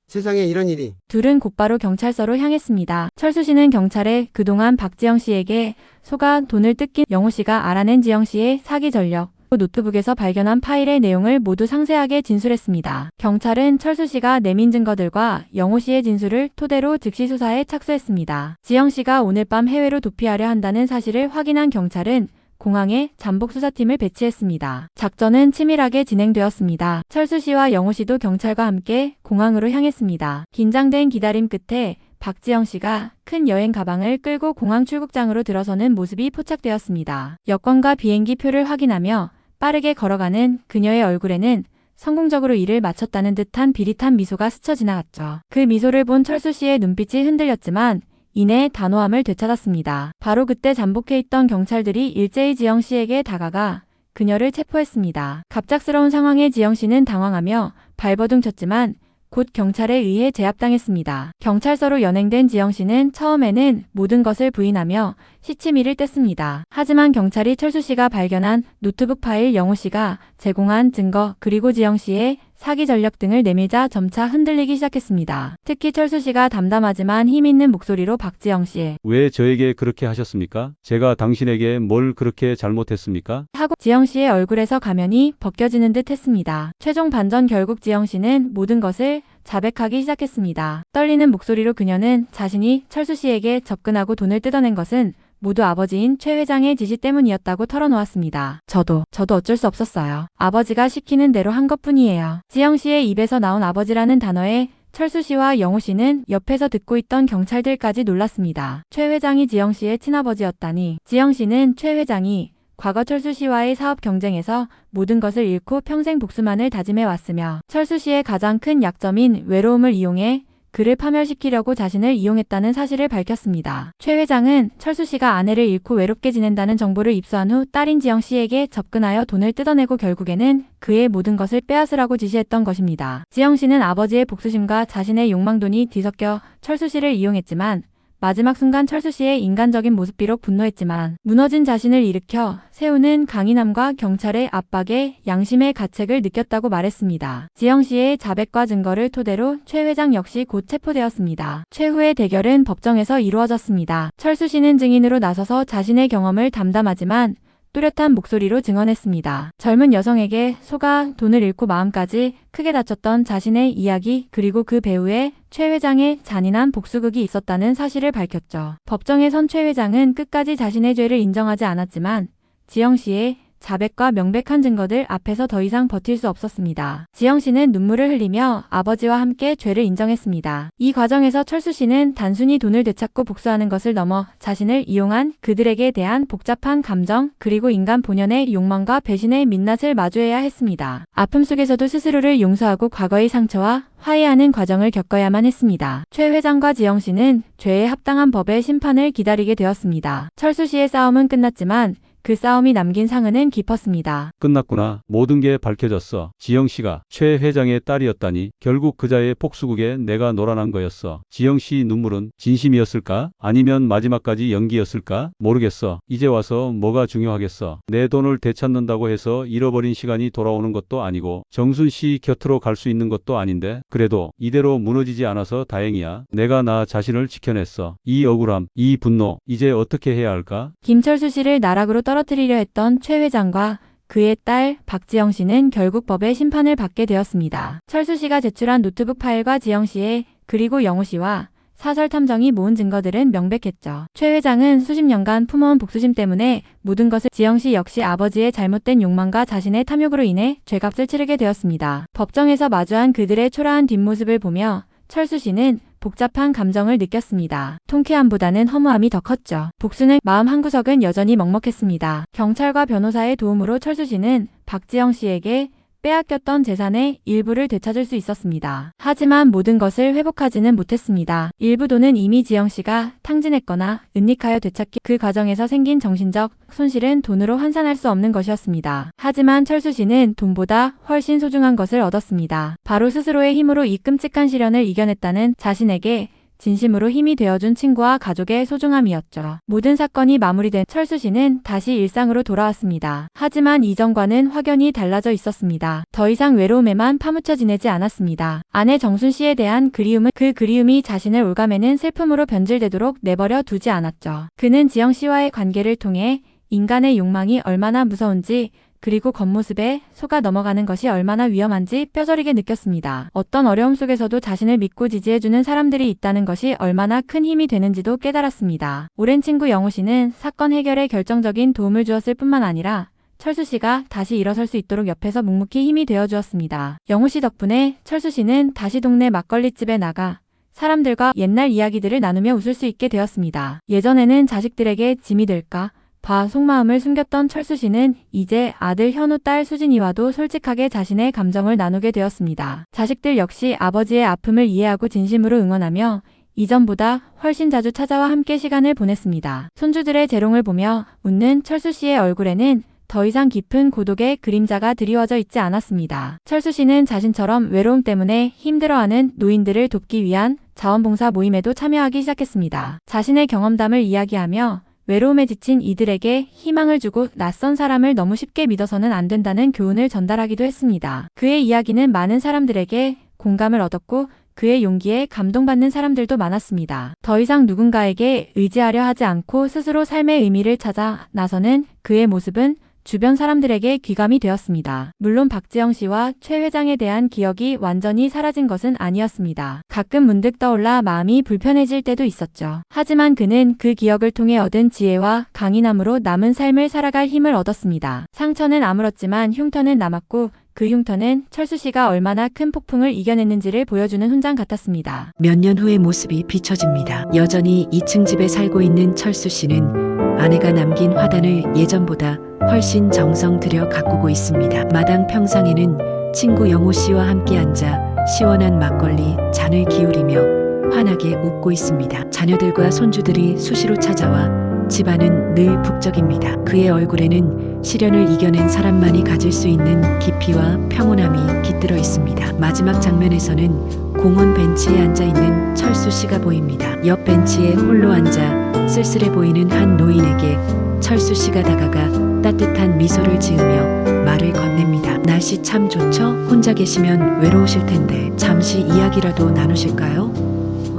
세상에 이런 일이. 둘은 곧바로 경찰서로 향했습니다. 철수 씨는 경찰에 그동안 박지영 씨에게 속아 돈을 뜯긴 영호 씨가 알아낸 지영 씨의 사기 전력, 노트북에서 발견한 파일의 내용을 모두 상세하게 진술했습니다. 경찰은 철수 씨가 내민 증거들과 영호 씨의 진술을 토대로 즉시 수사에 착수했습니다. 지영 씨가 오늘 밤 해외로 도피하려 한다는 사실을 확인한 경찰은 공항에 잠복 수사팀을 배치했습니다. 작전은 치밀하게 진행되었습니다. 철수 씨와 영호 씨도 경찰과 함께 공항으로 향했습니다. 긴장된 기다림 끝에 박지영 씨가 큰 여행 가방을 끌고 공항 출국장으로 들어서는 모습이 포착되었습니다. 여권과 비행기 표를 확인하며 빠르게 걸어가는 그녀의 얼굴에는 성공적으로 일을 마쳤다는 듯한 비릿한 미소가 스쳐 지나갔죠. 그 미소를 본 철수 씨의 눈빛이 흔들렸지만 이내 단호함을 되찾았습니다. 바로 그때 잠복해 있던 경찰들이 일제히 지영 씨에게 다가가 그녀를 체포했습니다. 갑작스러운 상황에 지영 씨는 당황하며 발버둥 쳤지만 곧 경찰에 의해 제압당했습니다. 경찰서로 연행된 지영 씨는 처음에는 모든 것을 부인하며 시치미를 뗐습니다. 하지만 경찰이 철수 씨가 발견한 노트북 파일, 영호 씨가 제공한 증거, 그리고 지영 씨의 사기 전력 등을 내밀자 점차 흔들리기 시작했습니다. 특히 철수 씨가 담담하지만 힘있는 목소리로 박지영 씨, 왜 저에게 그렇게 하셨습니까? 제가 당신에게 뭘 그렇게 잘못했습니까? 하고 지영 씨의 얼굴에서 가면이 벗겨지는 듯 했습니다. 최종 반전, 결국 지영 씨는 모든 것을 자백하기 시작했습니다. 떨리는 목소리로 그녀는 자신이 철수 씨에게 접근하고 돈을 뜯어낸 것은 모두 아버지인 최 회장의 지시 때문이었다고 털어놓았습니다. 저도 어쩔 수 없었어요. 아버지가 시키는 대로 한 것뿐이에요. 지영 씨의 입에서 나온 아버지라는 단어에 철수 씨와 영호 씨는 옆에서 듣고 있던 경찰들까지 놀랐습니다. 최 회장이 지영 씨의 친아버지였다니. 지영 씨는 최 회장이 과거 철수 씨와의 사업 경쟁에서 모든 것을 잃고 평생 복수만을 다짐해 왔으며 철수 씨의 가장 큰 약점인 외로움을 이용해 그를 파멸시키려고 자신을 이용했다는 사실을 밝혔습니다. 최 회장은 철수 씨가 아내를 잃고 외롭게 지낸다는 정보를 입수한 후 딸인 지영 씨에게 접근하여 돈을 뜯어내고 결국에는 그의 모든 것을 빼앗으라고 지시했던 것입니다. 지영 씨는 아버지의 복수심과 자신의 욕망돈이 뒤섞여 철수 씨를 이용했지만 마지막 순간 철수 씨의 인간적인 모습, 비록 분노했지만 무너진 자신을 일으켜 세우는 강인함과 경찰의 압박에 양심의 가책을 느꼈다고 말했습니다. 지영 씨의 자백과 증거를 토대로 최 회장 역시 곧 체포되었습니다. 최후의 대결은 법정에서 이루어졌습니다. 철수 씨는 증인으로 나서서 자신의 경험을 담담하지만 뚜렷한 목소리로 증언했습니다. 젊은 여성에게 속아 돈을 잃고 마음까지 크게 다쳤던 자신의 이야기, 그리고 그 배후에 최 회장의 잔인한 복수극이 있었다는 사실을 밝혔죠. 법정에 선 최 회장은 끝까지 자신의 죄를 인정하지 않았지만 지영 씨의 자백과 명백한 증거들 앞에서 더 이상 버틸 수 없었습니다. 지영 씨는 눈물을 흘리며 아버지와 함께 죄를 인정했습니다. 이 과정에서 철수 씨는 단순히 돈을 되찾고 복수하는 것을 넘어 자신을 이용한 그들에게 대한 복잡한 감정, 그리고 인간 본연의 욕망과 배신의 민낯을 마주해야 했습니다. 아픔 속에서도 스스로를 용서하고 과거의 상처와 화해하는 과정을 겪어야만 했습니다. 최 회장과 지영 씨는 죄에 합당한 법의 심판을 기다리게 되었습니다. 철수 씨의 싸움은 끝났지만 그 싸움이 남긴 상흔은 깊었습니다. 끝났구나. 모든 게 밝혀졌어. 지영 씨가 최 회장의 딸이었다니. 결국 그자의 복수국에 내가 놀아난 거였어. 지영 씨 눈물은 진심이었을까? 아니면 마지막까지 연기였을까? 모르겠어. 이제 와서 뭐가 중요하겠어. 내 돈을 되찾는다고 해서 잃어버린 시간이 돌아오는 것도 아니고 정순 씨 곁으로 갈 수 있는 것도 아닌데 그래도 이대로 무너지지 않아서 다행이야. 내가 나 자신을 지켜냈어. 이 억울함, 이 분노, 이제 어떻게 해야 할까? 김철수 씨를 나락으로 떨어뜨리려 했던 최 회장과 그의 딸 박지영 씨는 결국 법의 심판을 받게 되었습니다. 철수 씨가 제출한 노트북 파일과 지영 씨의, 그리고 영호 씨와 사설 탐정이 모은 증거들은 명백했죠. 최 회장은 수십 년간 품어온 복수심 때문에 모든 것을, 지영 씨 역시 아버지의 잘못된 욕망과 자신의 탐욕으로 인해 죄값을 치르게 되었습니다. 법정에서 마주한 그들의 초라한 뒷모습을 보며 철수 씨는 복잡한 감정을 느꼈습니다. 통쾌함보다는 허무함이 더 컸죠. 복수는 마음 한구석은 여전히 먹먹했습니다. 경찰과 변호사의 도움으로 철수 씨는 박지영 씨에게 빼앗겼던 재산의 일부를 되찾을 수 있었습니다. 하지만 모든 것을 회복하지는 못했습니다. 일부 돈은 이미 지영 씨가 탕진했거나 은닉하여 되찾기 그 과정에서 생긴 정신적 손실은 돈으로 환산할 수 없는 것이었습니다. 하지만 철수 씨는 돈보다 훨씬 소중한 것을 얻었습니다. 바로 스스로의 힘으로 이 끔찍한 시련을 이겨냈다는 자신에게 진심으로 힘이 되어준 친구와 가족의 소중함이었죠. 모든 사건이 마무리된 철수 씨는 다시 일상으로 돌아왔습니다. 하지만 이전과는 확연히 달라져 있었습니다. 더 이상 외로움에만 파묻혀 지내지 않았습니다. 아내 정순 씨에 대한 그리움은 그 그리움이 자신을 올가매는 슬픔으로 변질되도록 내버려 두지 않았죠. 그는 지영 씨와의 관계를 통해 인간의 욕망이 얼마나 무서운지 그리고 겉모습에 속아 넘어가는 것이 얼마나 위험한지 뼈저리게 느꼈습니다. 어떤 어려움 속에서도 자신을 믿고 지지해주는 사람들이 있다는 것이 얼마나 큰 힘이 되는지도 깨달았습니다. 오랜 친구 영호 씨는 사건 해결에 결정적인 도움을 주었을 뿐만 아니라 철수 씨가 다시 일어설 수 있도록 옆에서 묵묵히 힘이 되어 주었습니다. 영호 씨 덕분에 철수 씨는 다시 동네 막걸리집에 나가 사람들과 옛날 이야기들을 나누며 웃을 수 있게 되었습니다. 예전에는 자식들에게 짐이 될까 봐 속마음을 숨겼던 철수 씨는 이제 아들 현우 딸 수진이와도 솔직하게 자신의 감정을 나누게 되었습니다. 자식들 역시 아버지의 아픔을 이해하고 진심으로 응원하며 이전보다 훨씬 자주 찾아와 함께 시간을 보냈습니다. 손주들의 재롱을 보며 웃는 철수 씨의 얼굴에는 더 이상 깊은 고독의 그림자가 드리워져 있지 않았습니다. 철수 씨는 자신처럼 외로움 때문에 힘들어하는 노인들을 돕기 위한 자원봉사 모임에도 참여하기 시작했습니다. 자신의 경험담을 이야기하며 외로움에 지친 이들에게 희망을 주고 낯선 사람을 너무 쉽게 믿어서는 안 된다는 교훈을 전달하기도 했습니다. 그의 이야기는 많은 사람들에게 공감을 얻었고 그의 용기에 감동받는 사람들도 많았습니다. 더 이상 누군가에게 의지하려 하지 않고 스스로 삶의 의미를 찾아 나서는 그의 모습은 주변 사람들에게 귀감이 되었습니다. 물론 박지영 씨와 최 회장에 대한 기억이 완전히 사라진 것은 아니었습니다. 가끔 문득 떠올라 마음이 불편해질 때도 있었죠. 하지만 그는 그 기억을 통해 얻은 지혜와 강인함으로 남은 삶을 살아갈 힘을 얻었습니다. 상처는 아물었지만 흉터는 남았고 그 흉터는 철수 씨가 얼마나 큰 폭풍을 이겨냈는지를 보여주는 훈장 같았습니다. 몇 년 후의 모습이 비춰집니다. 여전히 2층 집에 살고 있는 철수 씨는 아내가 남긴 화단을 예전보다 훨씬 정성 들여 가꾸고 있습니다. 마당 평상에는 친구 영호 씨와 함께 앉아 시원한 막걸리 잔을 기울이며 환하게 웃고 있습니다. 자녀들과 손주들이 수시로 찾아와 집안은 늘 북적입니다. 그의 얼굴에는 시련을 이겨낸 사람만이 가질 수 있는 깊이와 평온함이 깃들어 있습니다. 마지막 장면에서는 공원 벤치에 앉아 있는 철수 씨가 보입니다. 옆 벤치에 홀로 앉아 쓸쓸해 보이는 한 노인에게 철수 씨가 다가가 따뜻한 미소를 지으며 말을 건넵니다. 날씨 참 좋죠? 혼자 계시면 외로우실 텐데 잠시 이야기라도 나누실까요?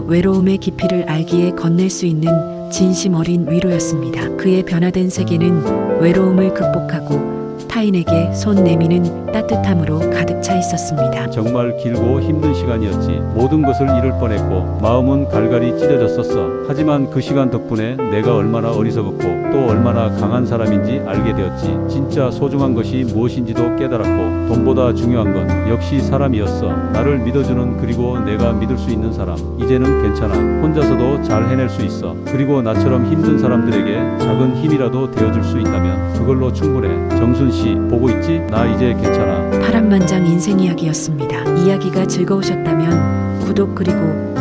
외로움의 깊이를 알기에 건넬 수 있는 진심 어린 위로였습니다. 그의 변화된 세계는 외로움을 극복하고 타인에게 손 내미는 따뜻함으로 가득 차 있었습니다. 정말 길고 힘든 시간이었지. 모든 것을 잃을 뻔했고 마음은 갈갈이 찢어졌었어. 하지만 그 시간 덕분에 내가 얼마나 어리석었고 또 얼마나 강한 사람인지 알게 되었지. 진짜 소중한 것이 무엇인지도 깨달았고 돈보다 중요한 건 역시 사람이었어. 나를 믿어주는 그리고 내가 믿을 수 있는 사람. 이제는 괜찮아. 혼자서도 잘 해낼 수 있어. 그리고 나처럼 힘든 사람들에게 작은 힘이라도 되어줄 수 있다면 그걸로 충분해. 정순 씨 보고 있지? 나 이제 괜찮아. 파란만장 인생 이야기였습니다. 이야기가 즐거우셨다면 구독 그리고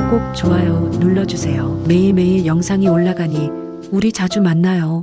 꼭 좋아요 눌러주세요. 매일매일 영상이 올라가니 우리 자주 만나요.